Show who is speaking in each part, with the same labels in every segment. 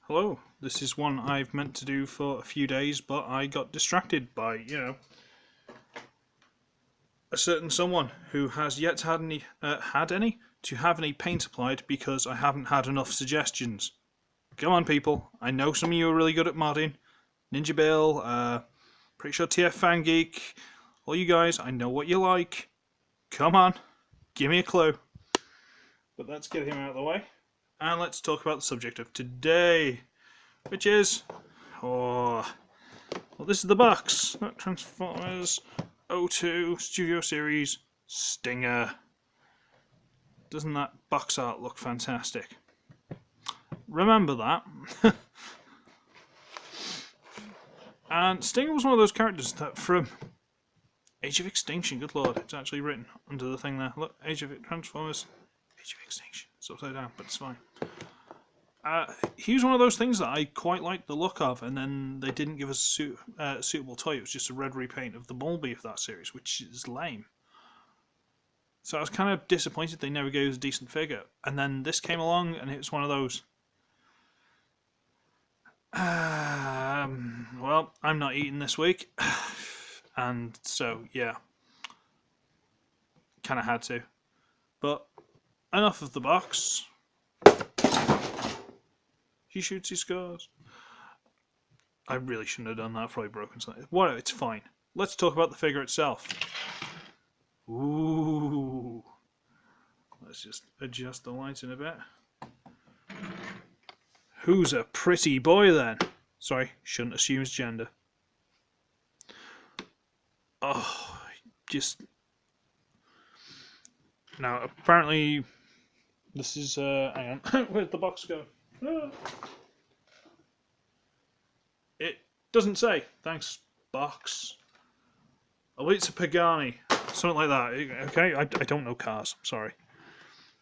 Speaker 1: Hello, this is one I've meant to do for a few days, but I got distracted by, a certain someone who has yet to have any paint applied because I haven't had enough suggestions. Come on, people! I know some of you are really good at modding. Ninja Bill, pretty sure TF Fan Geek, all you guys, I know what you like. Come on, give me a clue. But let's get him out of the way, and let's talk about the subject of today, which is, well, this is the box. Transformers 02 Studio Series Stinger. Doesn't that box art look fantastic? Remember that. And Stinger was one of those characters that from Age of Extinction, good lord, it's actually written under the thing there. Look, Transformers, Age of Extinction. It's upside down, but it's fine. He was one of those things that I quite liked the look of, and then they didn't give us a suitable toy. It was just a red repaint of the Bumblebee of that series, which is lame. So I was kind of disappointed they never gave us a decent figure. And then this came along, and it was one of those. Well, I'm not eating this week, and so yeah, kind of had to. But enough of the box. He shoots, he scores. I really shouldn't have done that. I've probably broken something. Whatever, it's fine. Let's talk about the figure itself. Ooh. Let's just adjust the lighting a bit. Who's a pretty boy then? Sorry, shouldn't assume his gender. Oh, just... Now, apparently, this is, hang on, where'd the box go? It doesn't say. Thanks, box. Oh, it's a Pagani. Something like that. Okay, I don't know cars. I'm sorry.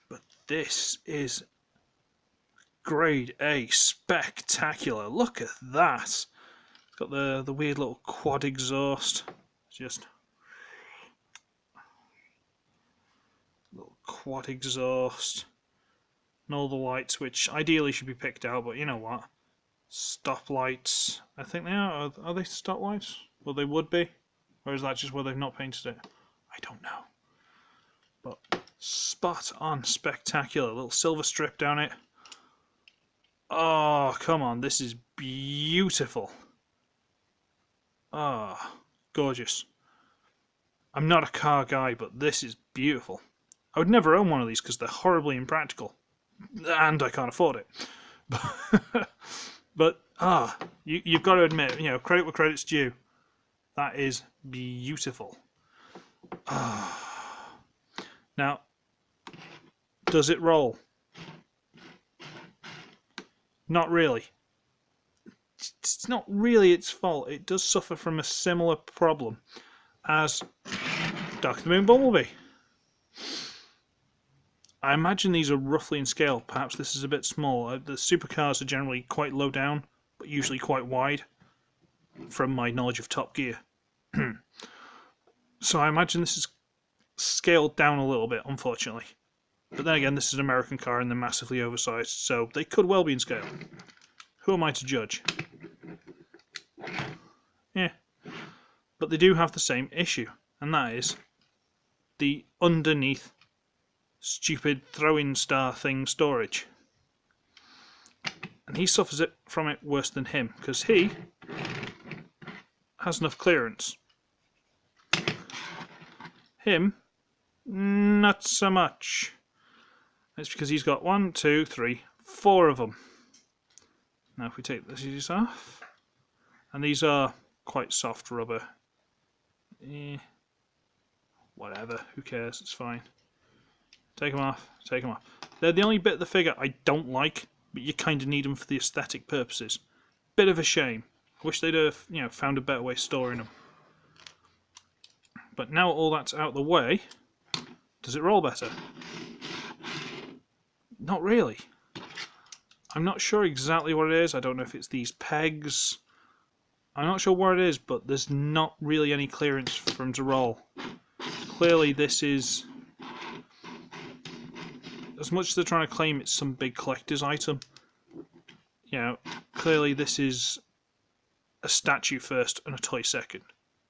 Speaker 1: But this is grade A. Spectacular. Look at that. It's got the weird little quad exhaust. Just... little quad exhaust. And all the lights, which ideally should be picked out, but you know what? Stoplights. I think they are. Are they stoplights? Well, they would be. Or is that just where they've not painted it? I don't know. But spot on, spectacular. Little silver strip down it. Oh, come on. This is beautiful. Ah, gorgeous. I'm not a car guy, but this is beautiful. I would never own one of these because they're horribly impractical. And I can't afford it. But you've got to admit, credit where credit's due. That is beautiful. Now, does it roll? Not really. It's not really its fault. It does suffer from a similar problem as Dark of the Moon Bumblebee. I imagine these are roughly in scale. Perhaps this is a bit small. The supercars are generally quite low down, but usually quite wide, from my knowledge of Top Gear. So I imagine this is scaled down a little bit, unfortunately. But then again, this is an American car and they're massively oversized, so they could well be in scale. Who am I to judge? Yeah. But they do have the same issue, and that is the underneath stupid throw-in star thing storage. And he suffers from it worse than him, because he has enough clearance. Him, not so much. It's because he's got 1, 2, 3, 4 of them. Now if we take these off, and these are quite soft rubber. Whatever, who cares, it's fine. Take them off, take them off. They're the only bit of the figure I don't like, but you kind of need them for the aesthetic purposes. Bit of a shame. I wish they'd have, found a better way of storing them. But now all that's out of the way, does it roll better? Not really. I'm not sure exactly what it is. I don't know if it's these pegs. I'm not sure what it is, but there's not really any clearance for them to roll. Clearly this is... as much as they're trying to claim it's some big collector's item, you know, clearly this is a statue first and a toy second.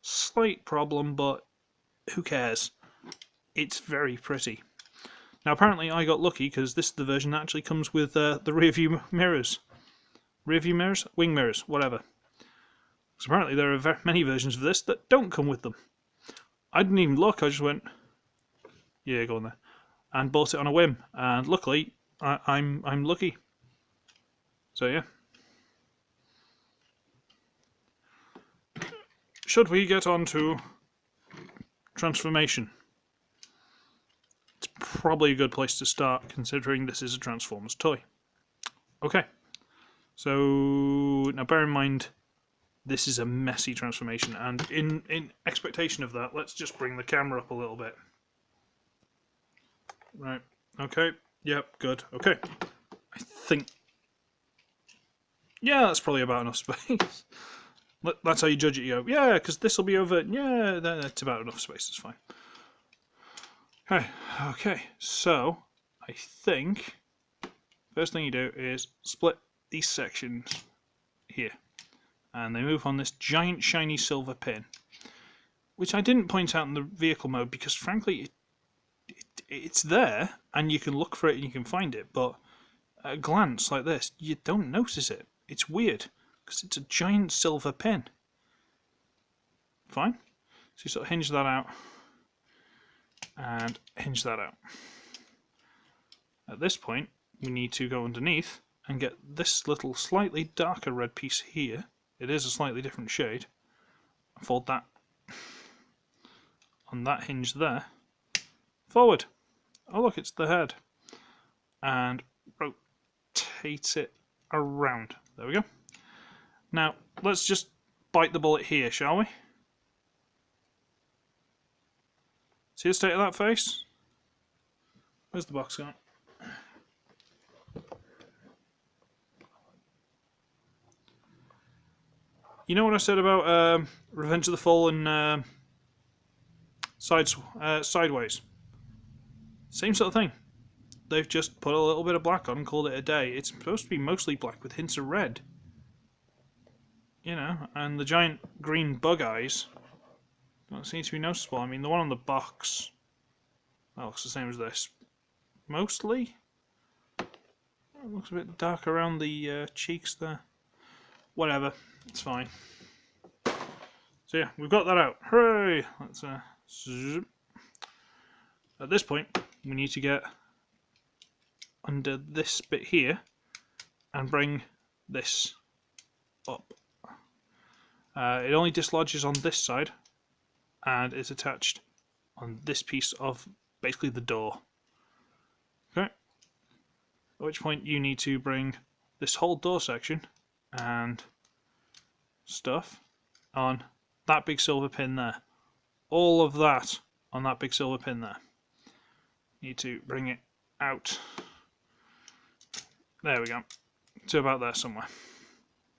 Speaker 1: Slight problem, but who cares? It's very pretty. Now apparently I got lucky because this is the version that actually comes with the rear view mirrors. Rear view mirrors? Wing mirrors, whatever. So apparently there are many versions of this that don't come with them. I didn't even look, I just went, yeah, go on there. And bought it on a whim. And luckily, I'm lucky. So yeah. Should we get on to transformation? It's probably a good place to start, considering this is a Transformers toy. Okay. So, now bear in mind, this is a messy transformation, and in expectation of that, let's just bring the camera up a little bit. Right, okay, yep, good, okay. I think, yeah, that's probably about enough space. That's how you judge it, you go, yeah, because this will be over, yeah, that's about enough space, it's fine. Okay, so, I think, first thing you do is split these sections here. And they move on this giant shiny silver pin, which I didn't point out in the vehicle mode because frankly it's there and you can look for it and you can find it, but at a glance like this you don't notice it. It's weird because it's a giant silver pin. Fine, so you sort of hinge that out and hinge that out. At this point we need to go underneath and get this little slightly darker red piece here. It is a slightly different shade. Fold that on that hinge there. Forward. Oh look, it's the head. And rotate it around. There we go. Now, let's just bite the bullet here, shall we? See the state of that face? Where's the box gone? You know what I said about Revenge of the Fallen Sideways? Same sort of thing. They've just put a little bit of black on and called it a day. It's supposed to be mostly black with hints of red. You know, and the giant green bug eyes don't seem to be noticeable. I mean, the one on the box, that looks the same as this. Mostly. It looks a bit dark around the cheeks there. Whatever. It's fine. So yeah, we've got that out. Hooray! Let's zoom. At this point, we need to get under this bit here and bring this up. It only dislodges on this side and is attached on this piece of basically the door. Okay. At which point you need to bring this whole door section and stuff on that big silver pin there. All of that on that big silver pin there. Need to bring it out. There we go. To about there somewhere.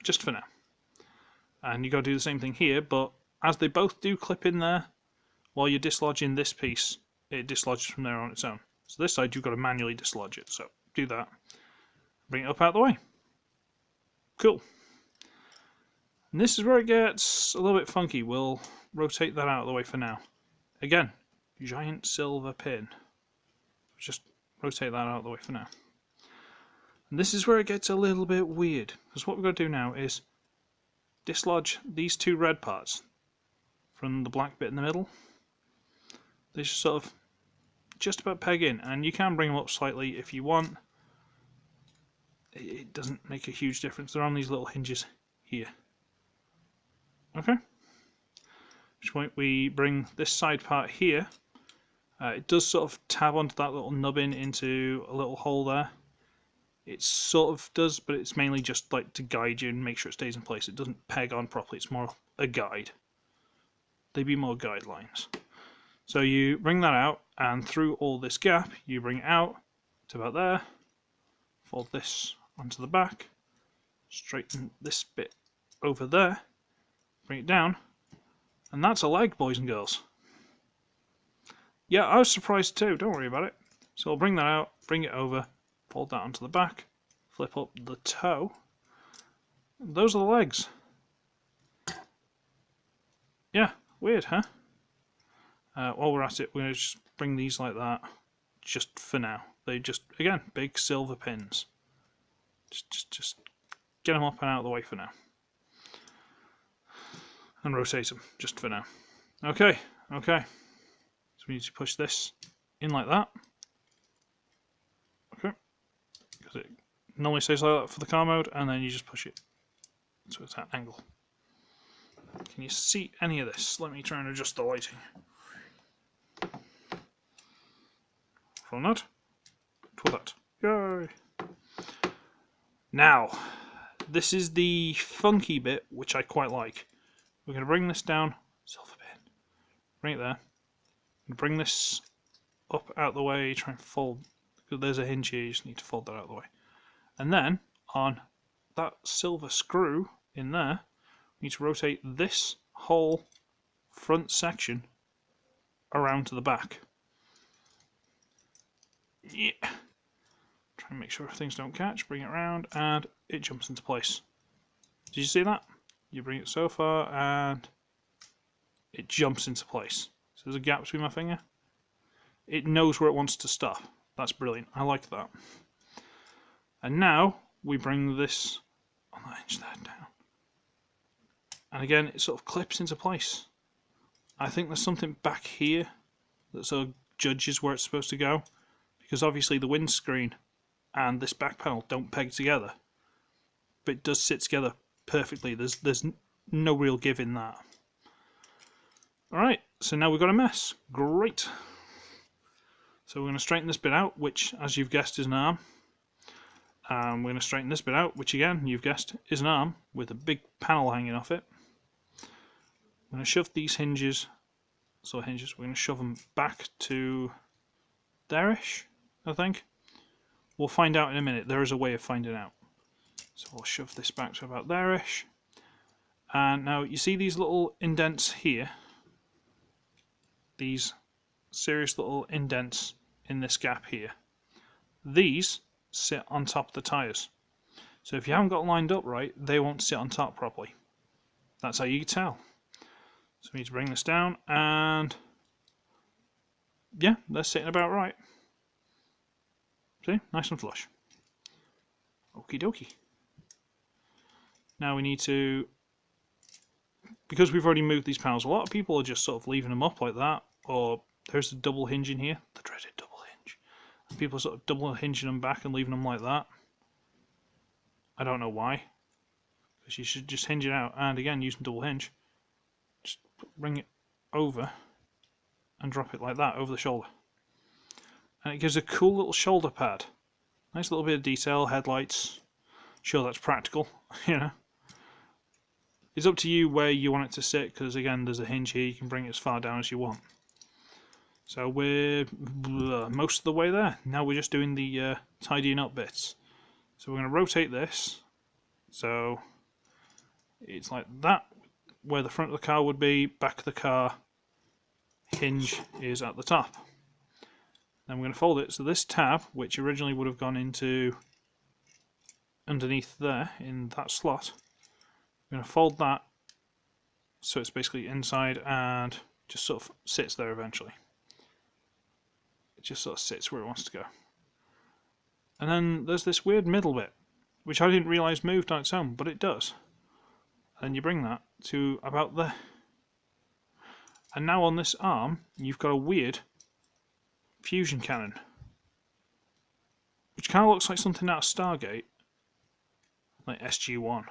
Speaker 1: Just for now. And you got to do the same thing here, but as they both do clip in there, while you're dislodging this piece, it dislodges from there on its own. So this side you've got to manually dislodge it. So do that. Bring it up out of the way. Cool. And this is where it gets a little bit funky. We'll rotate that out of the way for now. Again, giant silver pin. Just rotate that out of the way for now. And this is where it gets a little bit weird. Because what we've got to do now is dislodge these two red parts from the black bit in the middle. They just sort of just about peg in. And you can bring them up slightly if you want. It doesn't make a huge difference. They're on these little hinges here. Okay. At which point we bring this side part here. It does sort of tab onto that little nubbin into a little hole there. It sort of does, but it's mainly just like to guide you and make sure it stays in place. It doesn't peg on properly. It's more a guide. They'd be more guidelines. So you bring that out, and through all this gap, you bring it out to about there. Fold this onto the back. Straighten this bit over there. Bring it down. And that's a leg, boys and girls. Yeah, I was surprised too. Don't worry about it. So I'll bring that out, bring it over, fold that onto the back, flip up the toe, Those are the legs. Yeah, weird, huh? While we're at it, we're going to just bring these like that, just for now. They just, again, big silver pins. Just get them up and out of the way for now. And rotate them, just for now. Okay. So we need to push this in like that. Okay. Because it normally stays like that for the car mode, and then you just push it so it's at an angle. Can you see any of this? Let me try and adjust the lighting. From that to that. Yay! Now, this is the funky bit, which I quite like. We're going to bring this down. Silver pin. Bring it there. Bring this up out the way. Try and fold. Because there's a hinge here. You just need to fold that out of the way. And then, on that silver screw in there, we need to rotate this whole front section around to the back. Yeah. Try and make sure things don't catch. Bring it around, and it jumps into place. Did you see that? You bring it so far, and it jumps into place. So there's a gap between my finger. It knows where it wants to stop. That's brilliant. I like that. And now we bring this on that hinge there down. And again, it sort of clips into place. I think there's something back here that sort of judges where it's supposed to go. Because obviously the windscreen and this back panel don't peg together. But it does sit together perfectly. There's no real give in that. Alright, so now we've got a mess. Great. So we're going to straighten this bit out, which, as you've guessed, is an arm. We're going to straighten this bit out, which again, you've guessed, is an arm with a big panel hanging off it. I'm going to shove these hinges, we're going to shove them back to there-ish, I think. We'll find out in a minute. There is a way of finding out. So we'll shove this back to about there-ish. And now you see these little indents here? These serious little indents in this gap here. These sit on top of the tyres. So if you haven't got lined up right, they won't sit on top properly. That's how you can tell. So we need to bring this down, and yeah, they're sitting about right. See? Nice and flush. Okie dokie. Now we need to, because we've already moved these panels, a lot of people are just sort of leaving them up like that, or there's a double hinge in here, the dreaded double hinge. And people are sort of double hinging them back and leaving them like that. I don't know why. Because you should just hinge it out, and again, using double hinge. Just bring it over and drop it like that over the shoulder. And it gives a cool little shoulder pad. Nice little bit of detail, headlights. Sure, that's practical, you know. It's up to you where you want it to sit, because again, there's a hinge here, you can bring it as far down as you want. So we're most of the way there. Now we're just doing the tidying up bits. So we're going to rotate this. So it's like that, where the front of the car would be, back of the car hinge is at the top. Then we're going to fold it, so this tab, which originally would have gone into underneath there, in that slot, we're going to fold that so it's basically inside and just sort of sits there eventually. It just sort of sits where it wants to go. And then there's this weird middle bit, which I didn't realise moved on its own, but it does. And you bring that to about there. And now on this arm, you've got a weird fusion cannon, which kind of looks like something out of Stargate, like SG-1.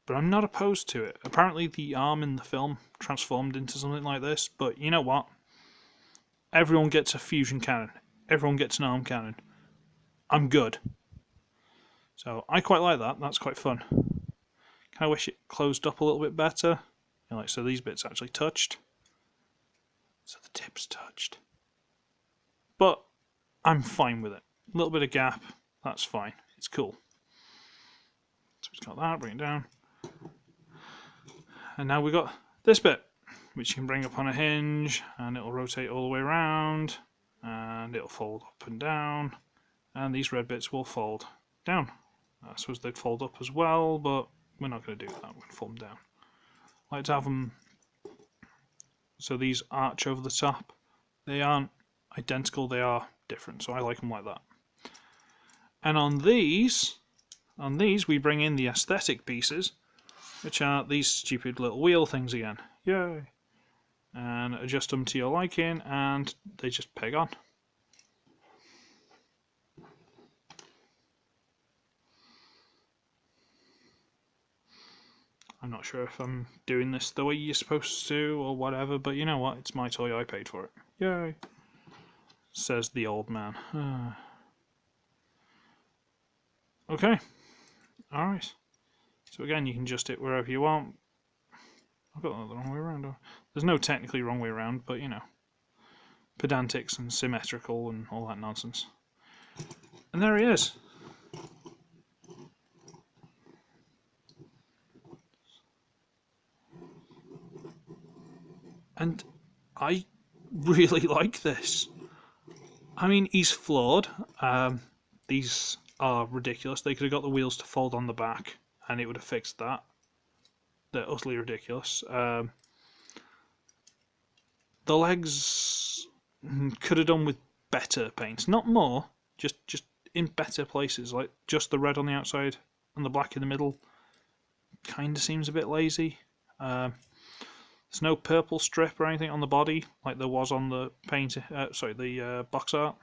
Speaker 1: But I'm not opposed to it. Apparently the arm in the film transformed into something like this, but you know what? Everyone gets a fusion cannon. Everyone gets an arm cannon. I'm good. So I quite like that. That's quite fun. Kind of wish it closed up a little bit better. You know, like, so these bits actually touched. So the tip's touched. But I'm fine with it. A little bit of gap, that's fine. It's cool. So we've got that, bring it down. And now we've got this bit, which you can bring up on a hinge, and it'll rotate all the way around, and it'll fold up and down, and these red bits will fold down. I suppose they'd fold up as well, but we're not going to do that. We're going to fold them down. I like to have them so these arch over the top. They aren't identical, they are different, so I like them like that. And on these we bring in the aesthetic pieces, which are these stupid little wheel things again. Yay! And adjust them to your liking, and they just peg on. I'm not sure if I'm doing this the way you're supposed to or whatever, but you know what? It's my toy, I paid for it. Yay! Says the old man. Okay. Alright. So again, you can adjust it wherever you want. I've got that the wrong way around. There's no technically wrong way around, but you know. Pedantics and symmetrical and all that nonsense. And there he is. And I really like this. I mean, he's flawed. These are ridiculous. They could have got the wheels to fold on the back and it would have fixed that. They're utterly ridiculous. The legs could have done with better paint. Not more, just in better places. Like just the red on the outside and the black in the middle kind of seems a bit lazy. There's no purple strip or anything on the body like there was on the the box art.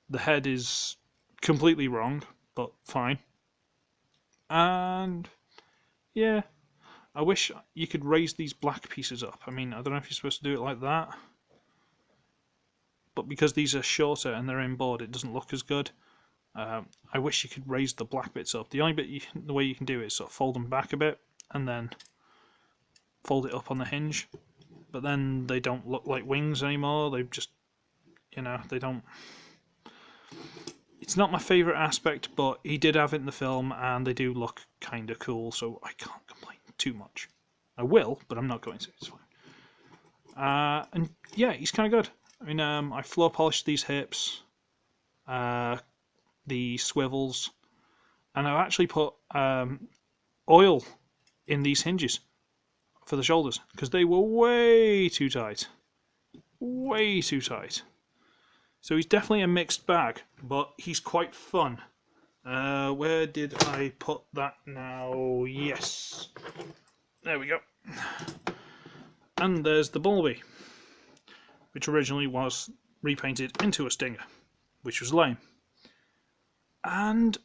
Speaker 1: The head is completely wrong, but fine. And yeah, I wish you could raise these black pieces up. I mean, I don't know if you're supposed to do it like that, but because these are shorter and they're inboard, it doesn't look as good. I wish you could raise the black bits up. The only bit the way you can do it is sort of fold them back a bit and then fold it up on the hinge, but then they don't look like wings anymore. They just, you know, they don't. It's not my favourite aspect, but he did have it in the film and they do look kind of cool, so I can't complain too much. I will, but I'm not going to. It's fine. And yeah, he's kind of good. I mean, I floor polished these hips, the swivels, and I've actually put oil in these hinges for the shoulders because they were way too tight. Way too tight. So he's definitely a mixed bag, but he's quite fun. Where did I put that now? Yes. There we go. And there's the Bumblebee, which originally was repainted into a Stinger, which was lame. And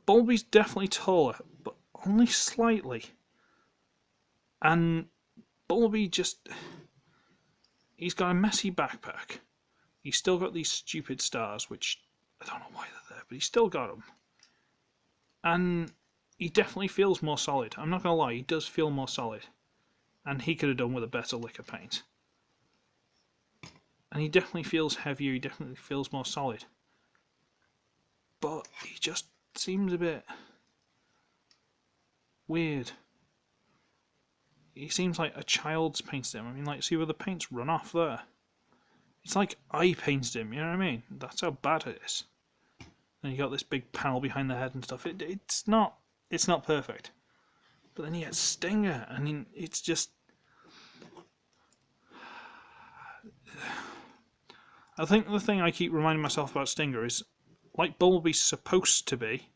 Speaker 1: Bumblebee's definitely taller, but only slightly. And Bumblebee just... he's got a messy backpack. He's still got these stupid stars, which I don't know why they're there, but he's still got them. And he definitely feels more solid. I'm not going to lie, he does feel more solid. And he could have done with a better lick of paint. And he definitely feels heavier, he definitely feels more solid. But he just seems a bit weird. He seems like a child's painted him. I mean, like, see where the paint's run off there? It's like I painted him, you know what I mean? That's how bad it is. And you got this big panel behind the head and stuff. It's not perfect. But then you get Stinger, I mean, it's just... I think the thing I keep reminding myself about Stinger is, like Bumblebee's supposed to be,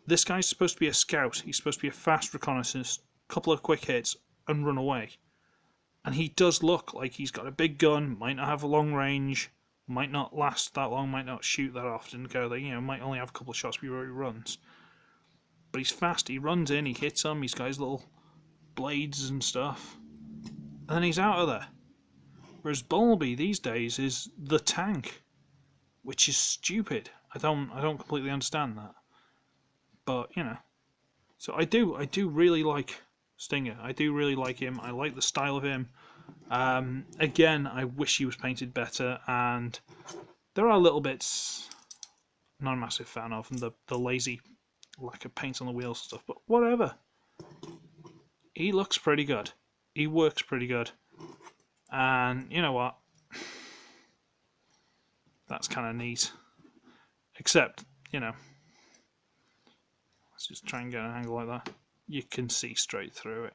Speaker 1: this guy's supposed to be a scout. He's supposed to be a fast reconnaissance, couple of quick hits, and run away. And he does look like he's got a big gun, might not have a long range, might not last that long, might not shoot that often, might only have a couple of shots before he runs. But he's fast, he runs in, he hits them, he's got his little blades and stuff. And then he's out of there. Whereas Bumblebee these days is the tank, which is stupid. I don't completely understand that. But, you know. So I do really like Stinger. I do really like him. I like the style of him. Again, I wish he was painted better, and there are little bits I'm not a massive fan of, and the lazy lack of paint on the wheels and stuff, but whatever. He looks pretty good. He works pretty good. And you know what? That's kind of neat. Except, you know, Let's just try and get an angle like that. You can see straight through it.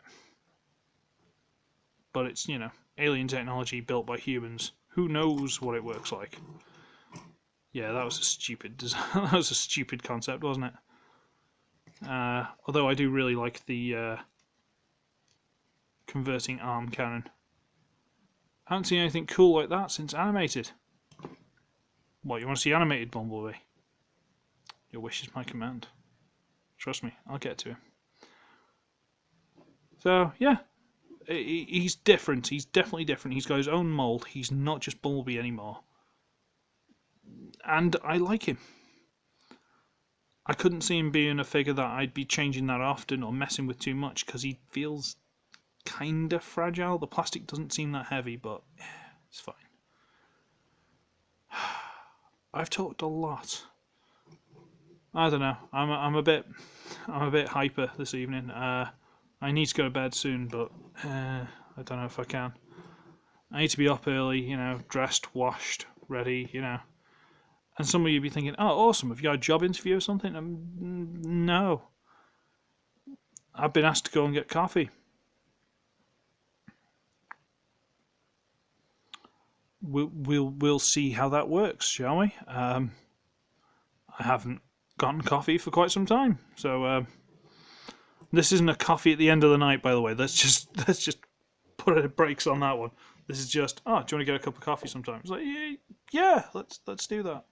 Speaker 1: But it's, you know, alien technology built by humans. Who knows what it works like? Yeah, that was a stupid design. That was a stupid concept, wasn't it? Although I do really like the converting arm cannon. I haven't seen anything cool like that since animated. What, you want to see animated Bumblebee? Your wish is my command. Trust me, I'll get to him. So, yeah. He's different. He's definitely different. He's got his own mould. He's not just Bumblebee anymore. And I like him. I couldn't see him being a figure that I'd be changing that often or messing with too much because he feels kind of fragile. The plastic doesn't seem that heavy, but it's fine. I've talked a lot. I don't know. I'm a bit hyper this evening. I need to go to bed soon, but I don't know if I can. I need to be up early, you know, dressed, washed, ready, you know. And some of you be thinking, "Oh, awesome! Have you got a job interview or something?" No. I've been asked to go and get coffee. We'll see how that works, shall we? I haven't gotten coffee for quite some time, so this isn't a coffee at the end of the night, by the way. Let's just put a brakes on that one. This is just, oh, do you want to get a cup of coffee sometime? It's like, yeah, let's do that.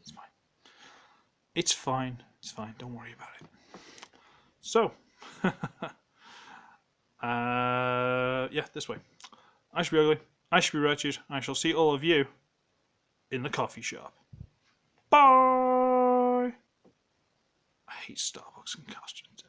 Speaker 1: It's fine. It's fine. It's fine. Don't worry about it. So, yeah, this way. I should be ugly. I should be wretched. I shall see all of you in the coffee shop. Bye. I hate Starbucks and costumes.